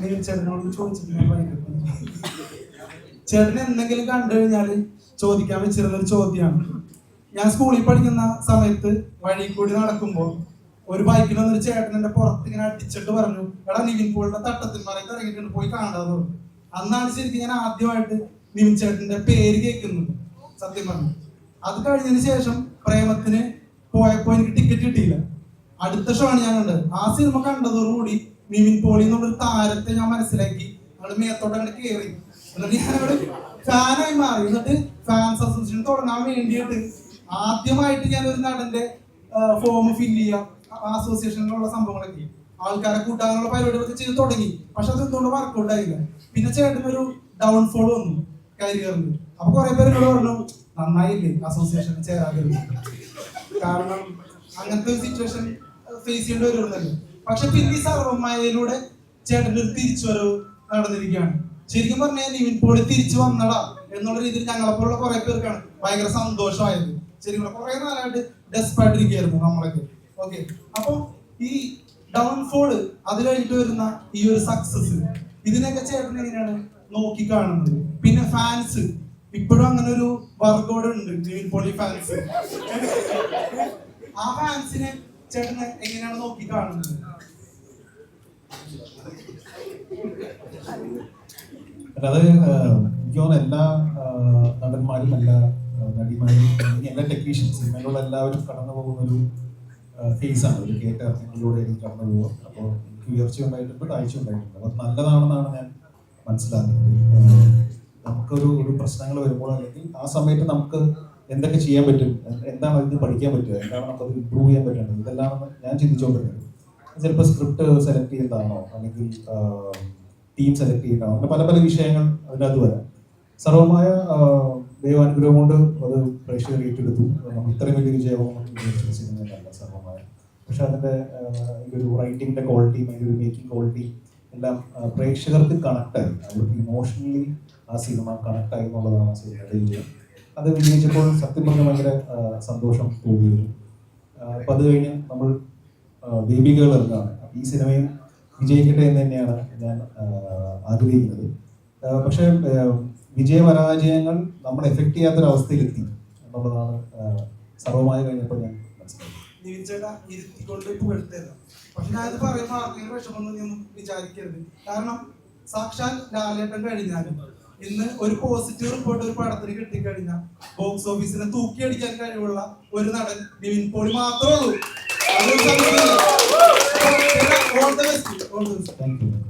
നിവിൻ ചേട്ടനോട് ചോദിച്ചിട്ട് ചേട്ടൻ എന്തെങ്കിലും കണ്ടു കഴിഞ്ഞാൽ ചോദിക്കാൻ വെച്ചിരുന്നൊരു ചോദ്യമാണ്. ഞാൻ സ്കൂളിൽ പഠിക്കുന്ന സമയത്ത് വഴി കൂടി നടക്കുമ്പോൾ ഒരു ബൈക്കിൽ വന്നൊരു ചേട്ടൻ എന്റെ പുറത്ത് ഇങ്ങനെ അടിച്ചിട്ട് പറഞ്ഞു, എടാ നിവിൻ പോളിന്റെ തട്ടത്തിന്മാരൊക്കെ ഇറങ്ങിയിട്ടുണ്ട്, പോയി കാണാന്ന് പറഞ്ഞു. അന്നാണ് ശരിക്കും ഞാൻ ആദ്യമായിട്ട് നിവിൻ ചേട്ടന്റെ പേര് കേൾക്കുന്നത്, സത്യം പറഞ്ഞു. അത് കഴിഞ്ഞതിന് ശേഷം പ്രേമത്തിന് പോയപ്പോ എനിക്ക് ടിക്കറ്റ് കിട്ടിയില്ല. അടുത്ത ഷോ ആണ് ഞാൻ കണ്ടത്. ആ സിനിമ കണ്ടതോടുകൂടി നിവിൻ പോളി എന്നുള്ളൊരു താരത്തെ ഞാൻ മനസ്സിലാക്കി. ഞങ്ങൾ മേത്തോട്ട് അങ്ങനെ കയറി. എന്നിട്ട് ഞാനവിടെ ഫാനായി മാറി. എന്നിട്ട് ഫാൻസ് അസോസിയേഷൻ തുടങ്ങാൻ വേണ്ടിയിട്ട് ആദ്യമായിട്ട് ഞാൻ ഒരു നടന്റെ ഫോം ഫില്ല് ചെയ്യാം, അസോസിയേഷനിലുള്ള സംഭവങ്ങളൊക്കെ ആൾക്കാരെ കൂട്ടാനുള്ള പരിപാടികളൊക്കെ ചെയ്ത് തുടങ്ങി. പക്ഷെ അത് എന്തുകൊണ്ട് വർക്കൗട്ട് ആയില്ല. പിന്നെ ചേട്ടനൊരു ഡൗൺഫോൾ വന്നു കരിയറിൽ. അപ്പൊ കുറെ പേര് എന്നോട് പറഞ്ഞു, നന്നായില്ലേ അസോസിയേഷനിൽ ചേരാതില്ല, കാരണം അങ്ങനത്തെ ഒരു സിറ്റുവേഷൻ ഫേസ് ചെയ്യേണ്ടി വരുന്നല്ലോ. പക്ഷെ പിന്നെ ഈ സർവ്വമായയിലൂടെ ചേട്ടൻ്റെ ഒരു തിരിച്ചുവരവ് നടന്നിരിക്കുകയാണ്. ശരിക്കും പറഞ്ഞാൽ നിവിൻ പോളി തിരിച്ചു വന്നടാ എന്നുള്ള രീതിയിൽ ഞങ്ങളെപ്പോലുള്ള കുറെ പേർക്കാണ് ഭയങ്കര സന്തോഷമായത്. ശരിക്കും കുറെ നാളായിട്ട് ഡെസ്പായിട്ടിരിക്കുകയായിരുന്നു നമ്മളൊക്കെ. ഓക്കെ, അപ്പൊ ഈ ഡൗൺഫോള് അത് കഴിഞ്ഞിട്ട് വരുന്ന ഈ ഒരു സക്സസ്, ഇതിനൊക്കെ ചേട്ടൻ എങ്ങനെയാണ് നോക്കി കാണുന്നത്? പിന്നെ ഫാൻസ് ഇപ്പോഴും അങ്ങനെ ഒരു വർഗോട് ഉണ്ട്, നിവിൻ പോളി ഫാൻസ്. ആ ഫാൻസിനെ ചേട്ടൻ എങ്ങനെയാണ് നോക്കി കാണുന്നത്? അത് എനിക്ക് തോന്നുന്നു എല്ലാ നടന്മാരും എല്ലാ നടിമാരും എല്ലാ ടെക്നീഷ്യൻസ് സിനിമയിലുള്ള എല്ലാവരും കടന്നു പോകുന്ന ഒരു ഫേസാണ്, ഒരു കേട്ടറിഞ്ഞിലൂടെ കടന്നു പോകുക. അപ്പോൾ എനിക്ക് ഉയർച്ച ഉണ്ടായിട്ടുണ്ട്, താഴ്ച ഉണ്ടായിട്ടുണ്ട്. അത് നല്ലതാണെന്നാണ് ഞാൻ മനസ്സിലാക്കുന്നത്. നമുക്കൊരു പ്രശ്നങ്ങൾ വരുമ്പോൾ അല്ലെങ്കിൽ ആ സമയത്ത് നമുക്ക് എന്തൊക്കെ ചെയ്യാൻ പറ്റും, എന്താണ് അതിന് പഠിക്കാൻ പറ്റുക, എന്താണ് നമുക്കത് ഇമ്പ്രൂവ് ചെയ്യാൻ പറ്റുന്നത്, ഇതെല്ലാമാണ് ഞാൻ ചിന്തിച്ചുകൊണ്ടിരുന്നത്. ചിലപ്പോൾ സ്ക്രിപ്റ്റ് സെലക്ട് ചെയ്യുന്നതാണോ അല്ലെങ്കിൽ ടീം സെലക്ട് ചെയ്യുന്നതാണോ, അങ്ങനെ പല പല വിഷയങ്ങൾ അതിനകത്ത് വരാം. സർവമായ ദൈവാനുഗ്രഹം കൊണ്ട് അത് പ്രേക്ഷകർ ഏറ്റെടുത്തു. നമ്മൾ ഇത്രയും വലിയ വിജയവും സിനിമയിലല്ല സർവമായ. പക്ഷെ അതിൻ്റെ ഒരു റൈറ്റിങ്ങിൻ്റെ ക്വാളിറ്റിയും അതിൻ്റെ ഒരു മേക്കിംഗ് ക്വാളിറ്റിയും എല്ലാം പ്രേക്ഷകർക്ക് കണക്റ്റായി, അവർക്ക് ഇമോഷണലി ആ സിനിമ കണക്റ്റായി എന്നുള്ളതാണ് സിനിമയുടെ വിജയം. അത് വിജയിച്ചപ്പോൾ സത്യം പറഞ്ഞ ഭയങ്കര സന്തോഷം തോന്നിയിരുന്നു. അപ്പം അത് കഴിഞ്ഞ് നമ്മൾ ദീപികകൾ ഇറങ്ങുകയാണ്. ഈ സിനിമയും വിജയിക്കട്ടെ എന്ന് തന്നെയാണ് ഞാൻ ആഗ്രഹിക്കുന്നത്. പക്ഷേ വിജയപരാജയങ്ങൾ നമ്മൾ എഫക്ട് ചെയ്യാത്തൊരവസ്ഥയിലെത്തി എന്നുള്ളതാണ് സർവ്വമായി കഴിഞ്ഞപ്പോൾ ഞാൻ മനസ്സിലാക്കി. പക്ഷെ ഞാനിത് പറയുമ്പോൾ ആർക്കെങ്കിലും വിഷമമൊന്നും നീ ഒന്നും വിചാരിക്കരുത്. കാരണം സാക്ഷാൽ ലാലേട്ടൻ കഴിഞ്ഞാലും ഇന്ന് ഒരു പോസിറ്റീവ് റിപ്പോർട്ട് ഒരു പടത്തിന് കിട്ടിക്കഴിഞ്ഞാൽ ബോക്സ് ഓഫീസിനെ തൂക്കിയടിക്കാൻ കഴിവുള്ള ഒരു നടൻ നിവിൻ പോളി മാത്രമേ ഉള്ളൂ. Thank you.